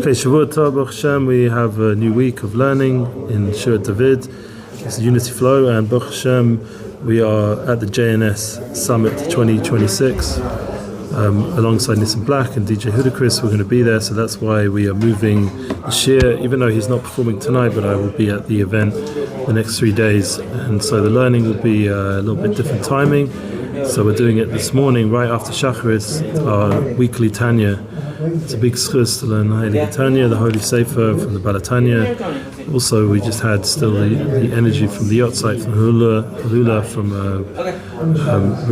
Okay, Shavuot Tov, Baruch Hashem, we have a new week of learning in Shirat David. It's Unity Flow, and Baruch Hashem, we are at the JNS Summit 2026 alongside Nissim Black and DJ Hudakris. We're going to be there, so that's why we are moving the Shir, even though he's not performing tonight, but I will be at the event the next 3 days, and so the learning will be a little bit different timing. So we're doing it this morning right after Shacharis, our weekly Tanya. It's a big schus to learn the Tanya, the Holy Sefer from the Baal Tanya. Also, we just had still the energy from the yacht site, from Hulula, from the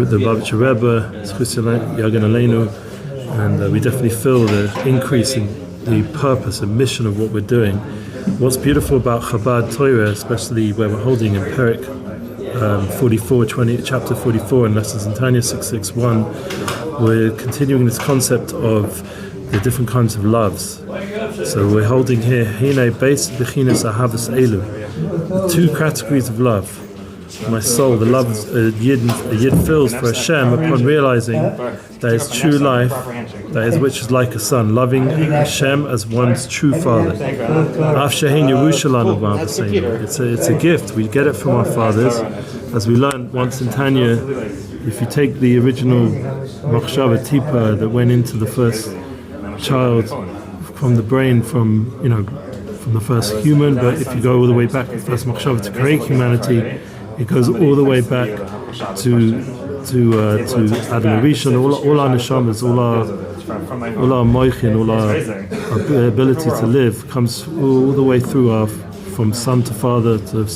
Lubavitcher Rebbe, schus Yagan Aleinu, and we definitely feel the increase in the purpose and mission of what we're doing. What's beautiful about Chabad Torah, especially where we're holding in Perek chapter 44 in Lessons in Tanya 661, we're continuing this concept of the different kinds of loves. So we're holding here Hine Beis Bechinas Ahavas Elu, the two categories of love. My soul, the love a Yid feels for Hashem upon realizing that his true life, that is which is like a son, loving Hashem as one's true father. It's a gift. We get it from our fathers. As we learned once in Tanya, if you take the original machshava tipa that went into the first child from the brain, from the first human, but if you go all the way back, the first machshava to create humanity, it goes all the way back to Adam Rishon. All our neshamas, all our moichin, all our ability to live comes all the way through from son to father to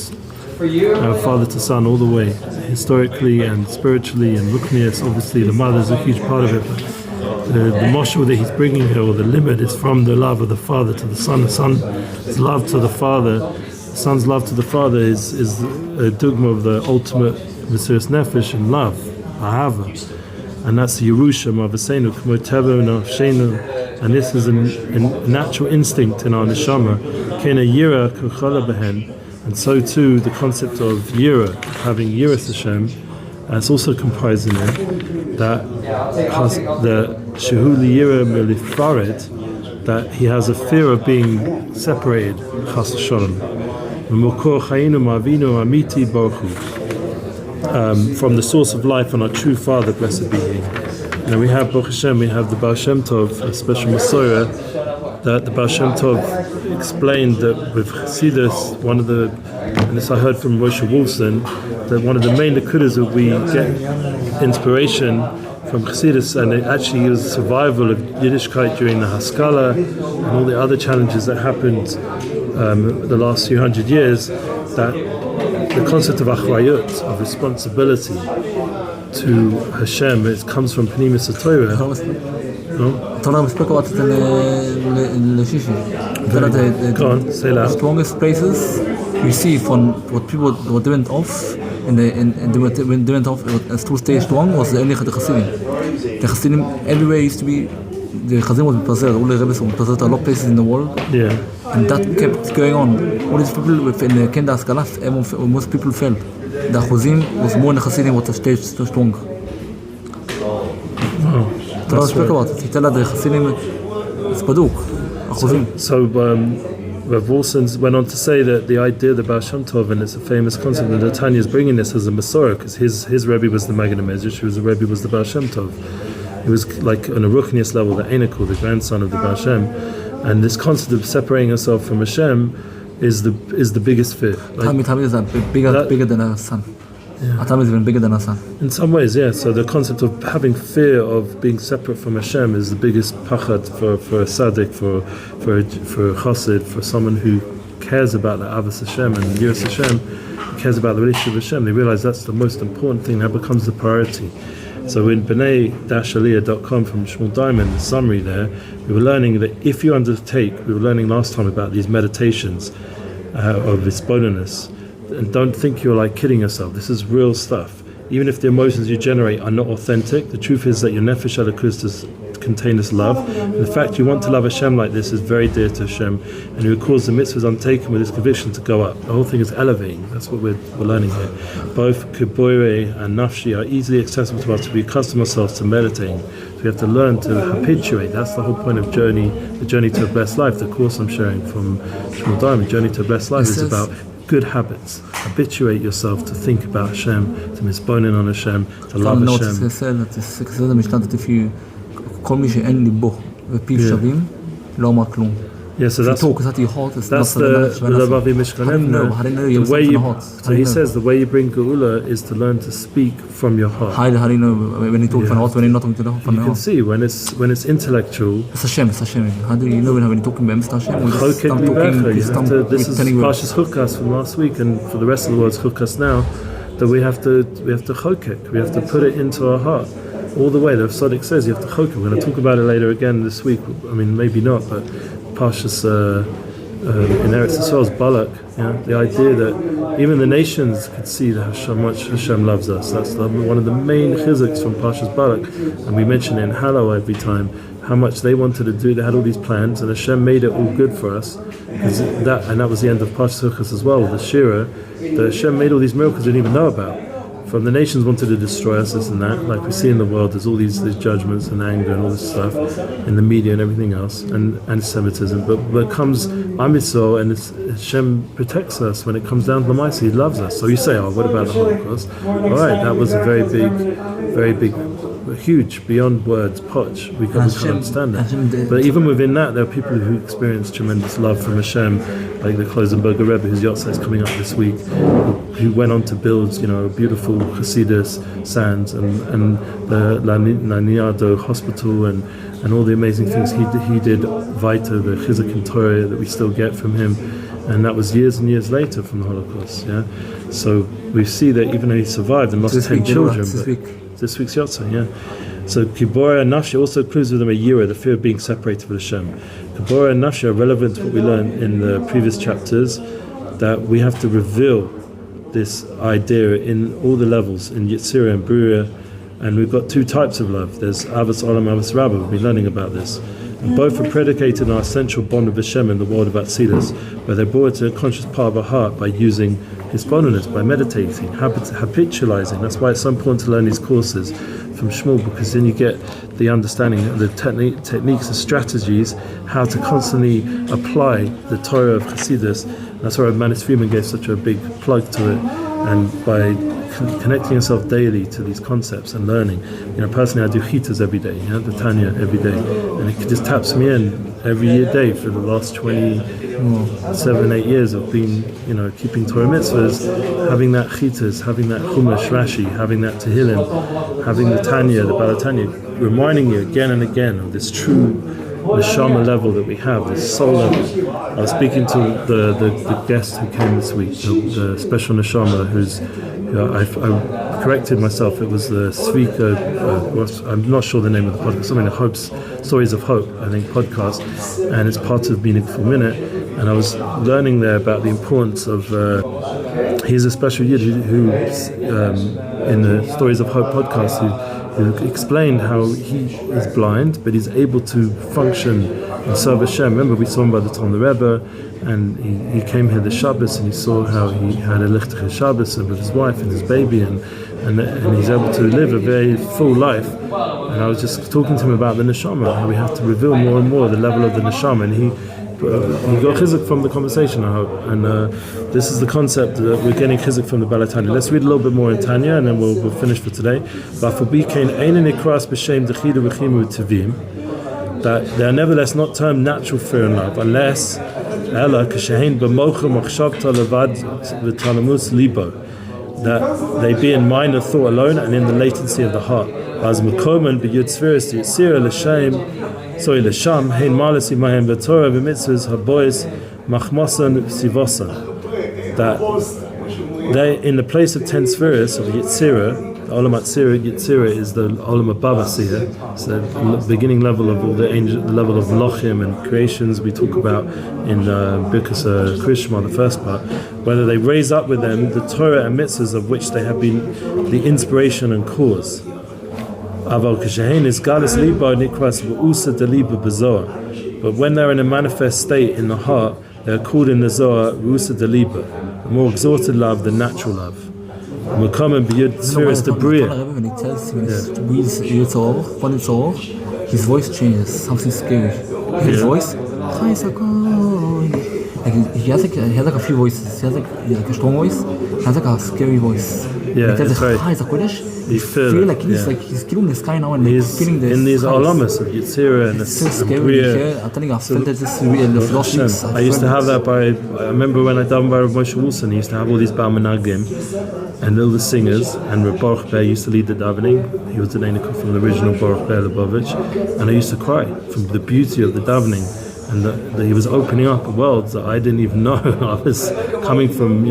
father to son, all the way, historically and spiritually and ruknias. Obviously, the mother is a huge part of it. But the moshul that he's bringing here, or the limit, is from the love of the father to the son. The son's love to the father, the son's love to the father is a dogma of the ultimate Mesiras Nefesh and love, ahava, and that's the Yerusha Mavasenu K'mo Teva Nafshenu, and this is a natural instinct in our neshama. Kena Yira K'chala Behen. And so too, the concept of Yira, having Yiras Hashem, it's also comprised in it that the Shehuli Yira Melifaret, that he has a fear of being separated, Chas Shalom, from the source of life and our true Father, blessed be He. Now we have Baruch Hashem, we have the Baal Shem Tov, a special Masorah, that the Baal Shem Tov explained that with Chassidus, and this I heard from Moshe Wolfson, that one of the main nekudas that we get inspiration from Chassidus, and it actually was survival of Yiddishkeit during the Haskalah and all the other challenges that happened the last few hundred years, that the concept of achrayut, of responsibility to Hashem, it comes from Pnimis HaTorah. Tanya spoke about it in Go on, say loud. The strongest places we see from what people were went off, and they went off as to stay strong, was the Chassidim. The Chassidim everywhere used to be. The Chassidim was preserved. All the Rebbe's were preserved a lot of places in the world. Yeah. And that kept going on. All these people within the Kenda Askalaf, most people fell. The Chazim was more in the Chassidim was stayed so strong. Tanya spoke about it. He told the Chassidim it's Baduk. So Rav Wilson went on to say that the idea of the Baal Shem Tov, and it's a famous concept, that Tanya is bringing this as a Masorah, because his Rebbe was the Magen HaMedrash, the Rebbe was the Baal Shem Tov. It was like on a Ruchnius level, the Einakul, the grandson of the Baal Shem, and this concept of separating yourself from Hashem is the biggest fear. Tanya is bigger than a son. Yeah. Atam is even bigger than a son. In some ways, yeah. So the concept of having fear of being separate from Hashem is the biggest pachad for a tzaddik, for a chassid, for someone who cares about the Avos Hashem and Yiras Hashem, cares about the relationship with Hashem. They realize that's the most important thing. That becomes the priority. So in B'nai-Aliyah.com from Shmuel Diamond, the summary there, we were learning that if you undertake, we were learning last time about these meditations of this bonus. And don't think you're like kidding yourself. This is real stuff. Even if the emotions you generate are not authentic, the truth is that your nefesh alakus does contain this love. And the fact you want to love Hashem like this is very dear to Hashem, and it will cause the mitzvahs undertaken with this conviction to go up. The whole thing is elevating. That's what we're learning here. Both Kiboire and Nafshi are easily accessible to us to be accustomed ourselves to meditating, to We have to learn to habituate. That's the whole point of the journey to a blessed life. The course I'm sharing from Shmuel Daim, Journey to a Blessed Life, is about good habits. Habituate yourself to think about Hashem, to misbonin on Hashem, to love Hashem. זה המשנה לפי כל מי שאין ליבו ופיו שווים לא אומר כלום. Yeah, so that's the Lavavi Mishkanevna. So he says the way you bring Geula is to learn to speak from your heart. How do you know when you talk from the heart, when you're not talking to the heart? You can see when it's intellectual. It's Hashem. How do you know when you're talking about Hashem? This is Parshas Chukas from last week, and for the rest of the world, it's Chukas now. That we have to chokek. We have to put it into our heart all the way. The Tzaddik says you have to chokek. We're going to talk about it later again this week. I mean, maybe not, but Parshas in Eretz Yisrael's Balak, the idea that even the nations could see that how much Hashem loves us. That's one of the main chizuks from Parshas Balak, and we mention it in Hallow every time how much they wanted to do. They had all these plans, and Hashem made it all good for us. That was the end of Parshas Chukas as well. The Shira, that Hashem made all these miracles we didn't even know about. From the nations wanted to destroy us, this and that. Like we see in the world, there's all these judgments and anger and all this stuff in the media and everything else, and anti-Semitism. But comes Am Yisrael, and Hashem protects us when it comes down to the Maaseh. He loves us. So you say, oh, what about the Holocaust? All right, that was a very big, huge, beyond words, poch. We can't understand that. But even within that, there are people who experience tremendous love from Hashem, like the Klosenberger Rebbe, whose Yahrzeit is coming up this week, who went on to build, beautiful Hasidus sands and the Laniado Hospital and all the amazing things he did. Weiter, the Chizuk in Torah that we still get from him, and that was years and years later from the Holocaust. Yeah, so we see that even though he survived and lost 10 children, this week's Yahrzeit, So Kibora and Nafsha also includes with them a yira, the fear of being separated with Hashem. Kibora and Nafsha are relevant to what we learned in the previous chapters, that we have to reveal this idea in all the levels, in Yetzirah and Bria, and we've got two types of love. There's Avos Olam, Avos Rabbah. We've been learning about this. And both are predicated on our essential bond of Hashem in the world of Atzilus, where they're brought to a conscious part of our heart by using Hisbonenus, by meditating, habitualizing. That's why it's so important to learn these courses from Shmuel, because then you get the understanding, the techniques, the strategies, how to constantly apply the Torah of Chassidus. That's why Manis Freeman gave such a big plug to it, and by connecting yourself daily to these concepts and learning. Personally, I do chitas every day, the Tanya every day, and it just taps me in every day for the last 7-8 years of being, keeping Torah mitzvahs, having that chitas, having that chumash Rashi, having that Tehillim, having the Tanya, the Baal Tanya, reminding you again and again of this true neshama level that we have, this soul level. I was speaking to the guest who came this week, the special neshama, I corrected myself. It was the Svika. I'm not sure the name of the podcast. Something like Stories of Hope, I think, podcast, and it's part of Meaningful Minute. And I was learning there about the importance of. He's a special yid who in the Stories of Hope podcast, who explained how he is blind, but he's able to function and serve Hashem. Remember, we saw him by the time the Rebbe, and he came here the Shabbos, and he saw how he had a lichtach Shabbos with his wife and his baby, and he's able to live a very full life. And I was just talking to him about the neshama, how we have to reveal more and more the level of the neshama, and he got chizuk from the conversation, I hope. And this is the concept that we're getting chizuk from the Baal Tanya. Let's read a little bit more in Tanya, and then we'll finish for today. That they are nevertheless not termed natural fear and love, unless that they be in mind and thought alone and in the latency of the heart. That they, in the place of 10 spheres of Yetzirah, the Olam Yetzirah is the Olam Abba Siyah, so the beginning level of all the angels, the level of Lochim and creations we talk about in Birkas Krishma, the first part, whether they raise up with them the Torah and mitzvahs of which they have been the inspiration and cause. But when they're in a manifest state in the heart, they are called in the Zohar Rusa Deliba, a more exalted love than natural love. We're coming beyond Seperation the Bria. When he tells when he reads Yitzhak, his voice changes, something scary. His voice, he has like a few voices. He has like a strong voice, he has like a scary voice. Yeah, that's right. You feel like he's killing the sky now and he's feeling this. In these alamas of Yitzhira and it's so scary. I'm telling you, I've felt this the last weeks. I used to have that I remember when I davened by Rav Moshe Wilson, he used to have all these Baal Menagim and all the singers, and Rav Baruch Ber used to lead the davening. He was the Neinikov from the original Baruch Ber Lubavitch, and I used to cry from the beauty of the davening. And that he was opening up worlds that I didn't even know. I was coming from,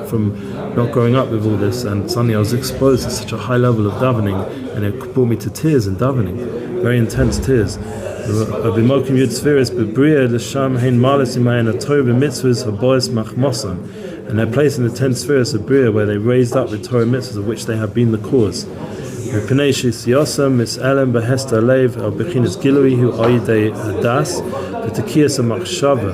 from not growing up with all this, and suddenly I was exposed to such a high level of davening, and it brought me to tears in davening, very intense tears. And they're placed in the 10 spheres of Bria, where they raised up with Torah mitzvahs of which they have been the cause. V'tekiyas ha'machshava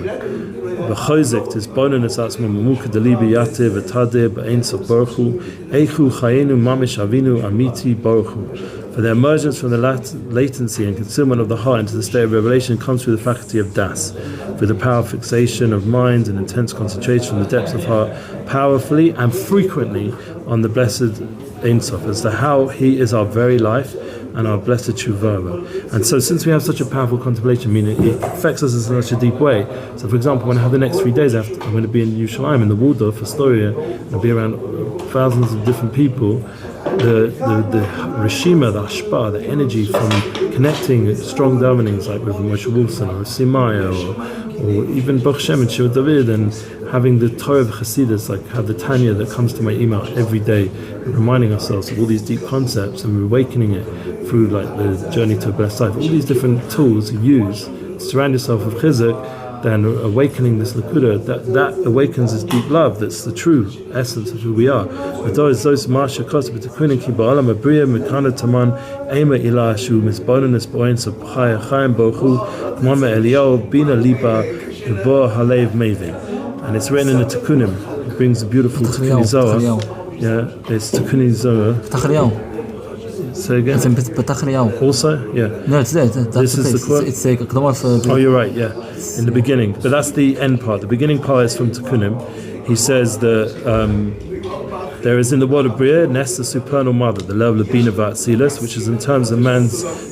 v'chozek tisboninus atzmo mamukad libi yativ v'tadeh b'ein sof baruch hu eichu chayenu mamish avinu amiti baruch hu. For the emergence from the latency and concealment of the heart into the state of revelation comes through the faculty of das, through the power of fixation of mind and intense concentration from the depths of heart, powerfully and frequently on the blessed Ein Sof, as to how he is our very life and our blessed tshuva. And so since we have such a powerful contemplation, meaning it affects us in such a deep way. So for example, when I have the next 3 days, I'm going to be in Yerushalayim, in the Waldorf, Astoria, and I'll be around thousands of different people. The Rishima, the Ashpa, the energy from connecting strong davenings like with Moshe Wilson or Simaya or even Baal Shem and Shirat David, and having the Torah of Chassidus, like have the Tanya that comes to my email every day, and reminding ourselves of all these deep concepts and awakening it through like the journey to a blessed life. All these different tools you use to surround yourself with chizuk, then awakening this lakuda, that awakens this deep love. That's the true essence of who we are. Those marsha kos b'tekunin ki ba'alam abriya mikana taman ema ilah shu misboninus bo'en so chaya chayim bochu mama eliyahu bina liba bo halev mevi. And it's written in the Tekunim. It brings a beautiful Tekuni Zohar. Yeah, it's Tekuni Zohar. Say again? It's in Petach Eliyahu. Also? Yeah. No, it's there. This is the quote? It's a Kedama for... Oh, you're right, yeah. In the beginning. But that's the end part. The beginning part is from Tekunim. He says that there is in the world of Bria, Nest, the supernal mother, the level of Bina V'Atzilas, which is in terms of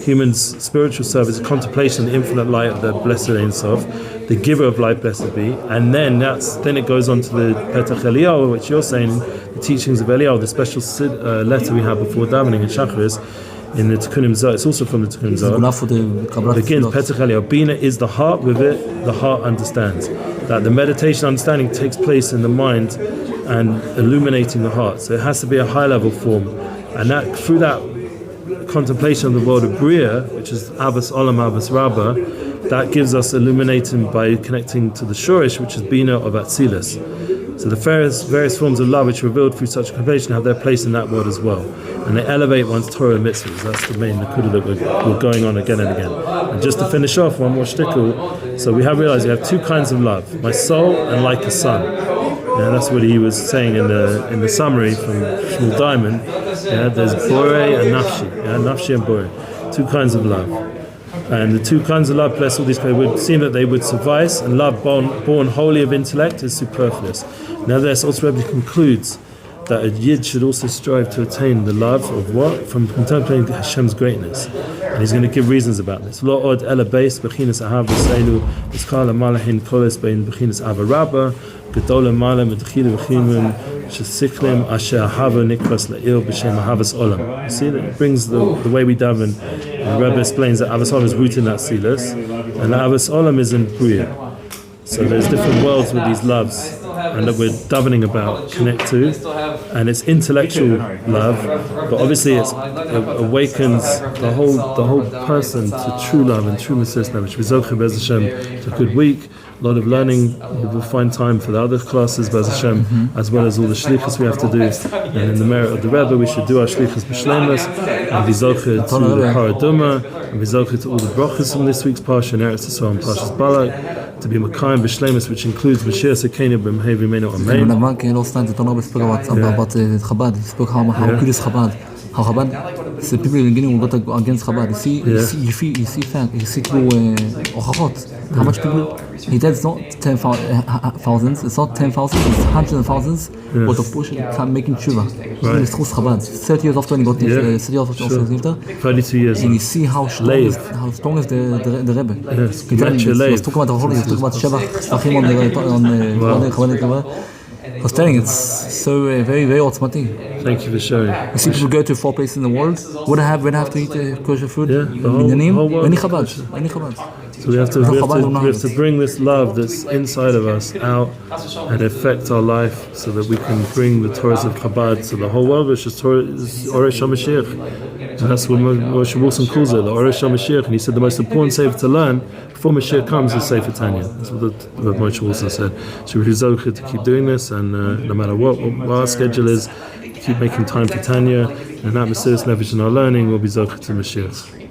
human's spiritual service, contemplation of the infinite light of the blessed Ein Sof, the giver of life, blessed be, and then it goes on to the Petach Eliyahu, which you're saying, the teachings of Eliyahu, the special letter we have before davening in Shacharis, in the Tekunim Zohar. It's also from the Tekunim Zohar. Begins Petach Eliyahu. Bina is the heart. With it, the heart understands. That the meditation understanding takes place in the mind and illuminating the heart. So it has to be a high level form, and that through that contemplation of the world of Bria, which is Avos Olam, Avos Rabbah, that gives us illuminating by connecting to the Shorish, which is Bina of Atzilus. So the various forms of love which are revealed through such contemplation have their place in that world as well. And they elevate one's Torah and mitzvahs. That's the main nakuda that we're going on again and again. And just to finish off, one more shtickle. So we have realized we have two kinds of love: my soul and like a son. Yeah, that's what he was saying in the summary from Shmuel Diamond. Yeah, there's Bore and Nafshi. Yeah, Nafshi and Bore. Two kinds of love. And the two kinds of love, plus all these people, would seem that they would suffice, and love born wholly of intellect is superfluous. Nevertheless, also Rebbe concludes that a Yid should also strive to attain the love of what? From contemplating Hashem's greatness. And he's going to give reasons about this. Lo od ela beis b'chinas ahavas elu iskala malahin koles bein b'chinas avarabba gedola malam v'tchilu v'chimim shesiklim asher ahava nikras la'il b'shem ahavas olam. See, that it brings the way we daven. The Rebbe explains that Avos Olam is rooted in that Silas, and Avos Olam is in Bria. So there's different worlds with these loves, and that we're davening about, connect to, and it's intellectual love, but obviously it awakens the whole person to true love and true Mesiras Nefesh. V'zocheh Be'ez Hashem to a good week, a lot of learning. We will find time for the other classes, Be'ez Hashem, as well as all the shlichus we have to do. And in the merit of the Rebbe, we should do our shlichus b'shleimus, and v'zocheh to the Paraduma, and v'zocheh to all the brachas from this week's Parsha, and Eretz Yisrael and Parshas Balak. to be Makayim B'Shleimus, which includes Mashiach Sekeni B'Mhei V'Menu Amen. And one can also stand to talk about Chabad. He spoke how good is Chabad. How Chabad, the people in the beginning will go against Chabad. You see through Ochachot. How much people? He said it's not 10,000, it's not 10,000, it's hundreds of thousands worth of push making tshuva. Right. It's Chabad. 30 years after when he got this, 30 years after 32 years. And you see how strong is the Rebbe. Yes, he was talking about the whole, he was talking about Shevach Shvachim on the I was telling it's so very, very automatic. Thank you for sharing. You see people go to 4 places in the world. When I have to eat kosher food, the whole world. Any Chabad. So we have to bring this love that's inside of us out and affect our life, so that we can bring the Torahs of Chabad. So the whole world is Oresh HaMashiach. And that's what Moshe Wilson calls it, the Oresh HaMashiach. And he said the most important sefer to learn before Mashiach comes is Sefer Tanya. That's what Moshe Wilson said. So we're zocheh to keep doing this, and no matter what our schedule is, keep making time for Tanya, and that Mesiras Nefesh in our learning will be zocheh to Mashiach.